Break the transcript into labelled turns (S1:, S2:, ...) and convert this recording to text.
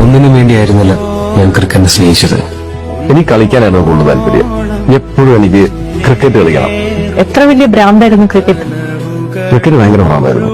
S1: ഒന്നിനു വേണ്ടിയായിരുന്നില്ല ഞാൻ ക്രിക്കറ്റിനെ സ്നേഹിച്ചത്.
S2: എനിക്ക് കളിക്കാനാണ് കൂടുതൽ താല്പര്യം. എപ്പോഴും എനിക്ക് ക്രിക്കറ്റ് കളിക്കണം.
S3: എത്ര വലിയ ഭ്രാന്തായിരുന്നു ക്രിക്കറ്റ്.
S2: ക്രിക്കറ്റ് ഭയങ്കര ഭ്രാന്തായിരുന്നു.